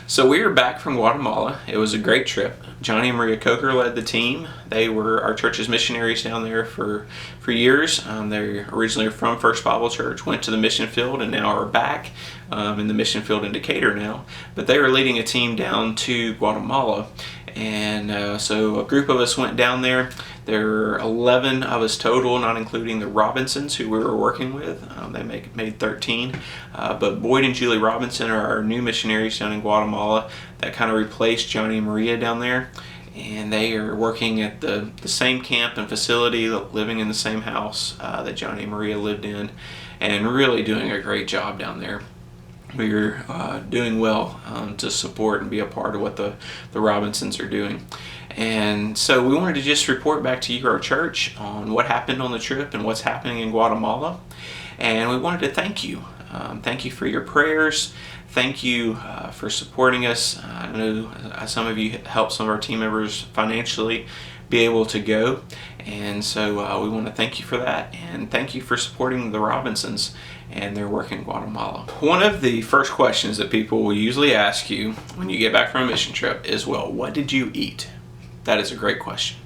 So we were back from Guatemala. It was a great trip. Johnny and Maria Coker led the team. They were our church's missionaries down there for years. They're originally from First Bible Church, went to the mission field, and now are back in the mission field in Decatur now. But they were leading a team down to Guatemala. And so a group of us went down there. There were 11 of us total, not including the Robinsons who we were working with. They made 13. But Boyd and Julie Robinson are our new missionaries down in Guatemala that kind of replaced Johnny and Maria down there. And they are working at the same camp and facility, living in the same house that Johnny and Maria lived in, and really doing a great job down there. We're doing well to support and be a part of what the Robinsons are doing. And so we wanted to just report back to you, our church, on what happened on the trip and what's happening in Guatemala. And we wanted to thank you. Thank you for your prayers. Thank you for supporting us. I know some of you helped some of our team members financially be able to go. And so we want to thank you for that. And thank you for supporting the Robinsons and their work in Guatemala. One of the first questions that people will usually ask you when you get back from a mission trip is, well, what did you eat? That is a great question.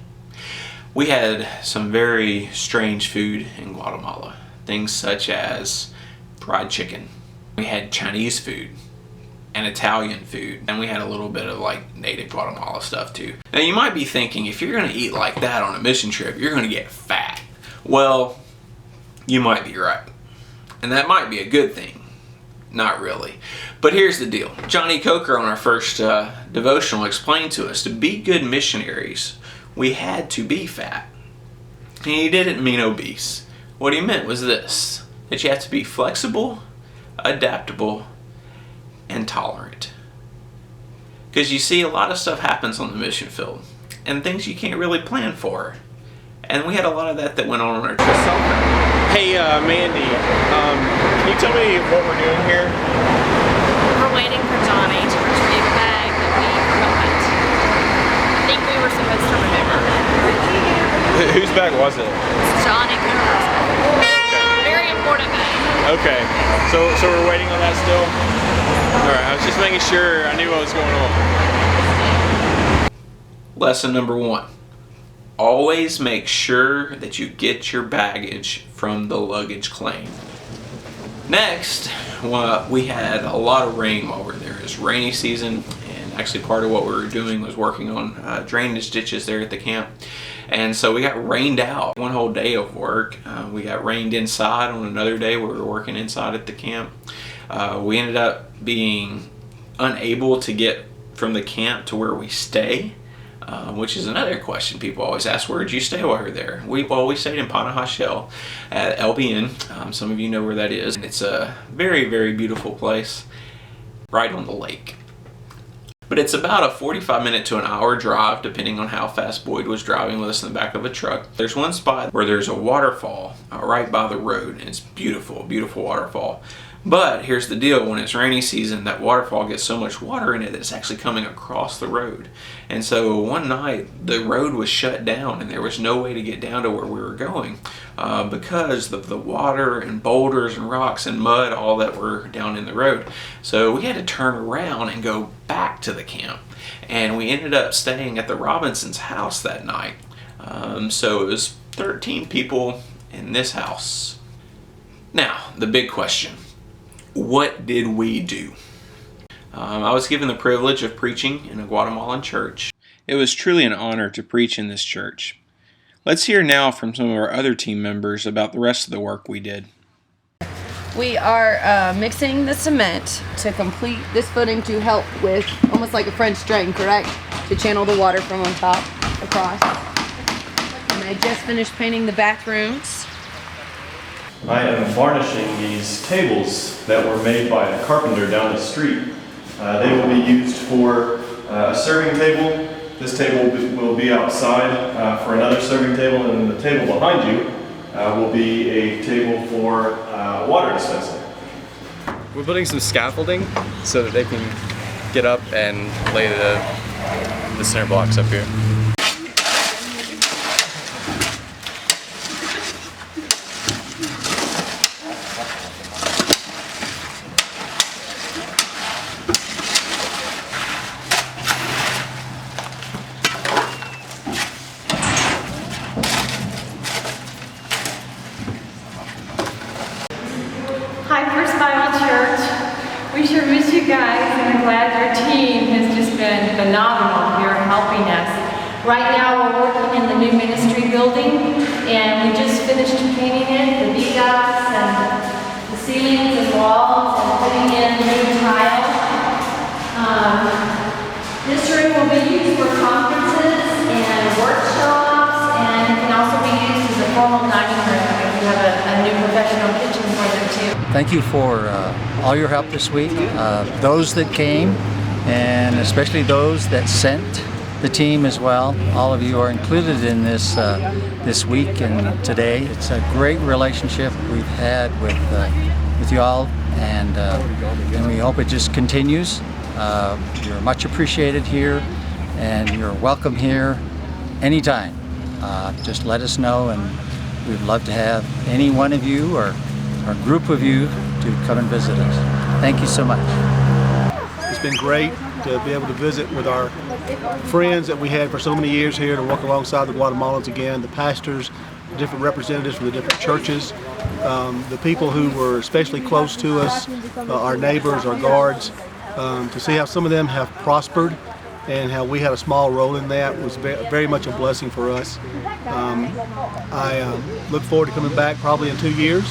We had some very strange food in Guatemala. Things such as fried chicken. We had Chinese food and Italian food, and we had a little bit of like native Guatemala stuff too. Now you might be thinking, if you're gonna eat like that on a mission trip, you're gonna get fat. Well, you might be right. And that might be a good thing. Not really. But here's the deal. Johnny Coker on our first devotional explained to us, to be good missionaries, we had to be fat. And he didn't mean obese. What he meant was this, that you have to be flexible, adaptable, and tolerant. Because you see, a lot of stuff happens on the mission field, and things you can't really plan for. And we had a lot of that went on our trip. Hey, Mandy, can you tell me what we're doing here? We're waiting for Johnny to retrieve a bag that we forgot. I think we were supposed to remember. Whose bag was it? It's Johnny Cooper's bag. Okay. Very important bag. Okay, so we're waiting on that still? Alright, I was just making sure I knew what was going on. Lesson number 1. Always make sure that you get your baggage from the luggage claim. Next, we had a lot of rain while we were there. It's rainy season, and actually part of what we were doing was working on drainage ditches there at the camp. And so we got rained out one whole day of work. We got rained inside on another day where we were working inside at the camp. We ended up being unable to get from the camp to where we stay. Which is another question people always ask, where did you stay while you were there? We stayed in Panajachel at LBN. Some of you know where that is. It's a very, very beautiful place right on the lake. But it's about a 45-minute to an hour drive, depending on how fast Boyd was driving with us in the back of a truck. There's one spot where there's a waterfall right by the road, and it's beautiful, beautiful waterfall. But here's the deal, when it's rainy season, that waterfall gets so much water in it that it's actually coming across the road. And so one night, the road was shut down and there was no way to get down to where we were going because of the water and boulders and rocks and mud, all that were down in the road. So we had to turn around and go back to the camp. And we ended up staying at the Robinsons' house that night. So it was 13 people in this house. Now, the big question. What did we do? I was given the privilege of preaching in a Guatemalan church. It was truly an honor to preach in this church. Let's hear now from some of our other team members about the rest of the work we did. We are mixing the cement to complete this footing to help with almost like a French drain, correct? To channel the water from on top across. And I just finished painting the bathrooms. I am varnishing these tables that were made by a carpenter down the street. They will be used for a serving table. This table will be outside for another serving table, and the table behind you will be a table for water dispensing. We're building some scaffolding so that they can get up and lay the center blocks up here. glad your team has just been phenomenal here helping us. Right now we're working in the new ministry building and we just finished painting it, the vigas and the ceilings and walls and putting in new tile. This room will be used for conferences and workshops and can also be used as a formal dining room if you have a new professional kitchen for them too. Thank you for all your help this week. Those that came, and especially those that sent the team as well. All of you are included in this this week and today. It's a great relationship we've had with you all, and we hope it just continues. You're much appreciated here, and you're welcome here anytime. Just let us know, and we'd love to have any one of you or a group of you to come and visit us. Thank you so much. It's been great to be able to visit with our friends that we had for so many years here, to work alongside the Guatemalans again, the pastors, different representatives from the different churches, the people who were especially close to us, our neighbors, our guards, to see how some of them have prospered and how we had a small role in that was very much a blessing for us. I look forward to coming back probably in 2 years.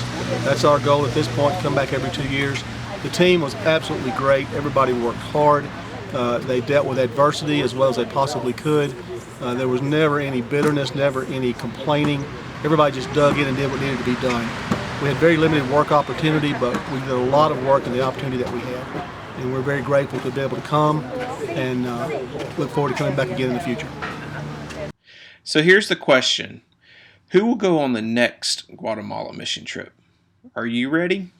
That's our goal at this point, to come back every 2 years. The team was absolutely great. Everybody worked hard. They dealt with adversity as well as they possibly could. There was never any bitterness, never any complaining. Everybody just dug in and did what needed to be done. We had very limited work opportunity, but we did a lot of work in the opportunity that we had. And we're very grateful to be able to come and look forward to coming back again in the future. So here's the question. Who will go on the next Guatemala mission trip? Are you ready?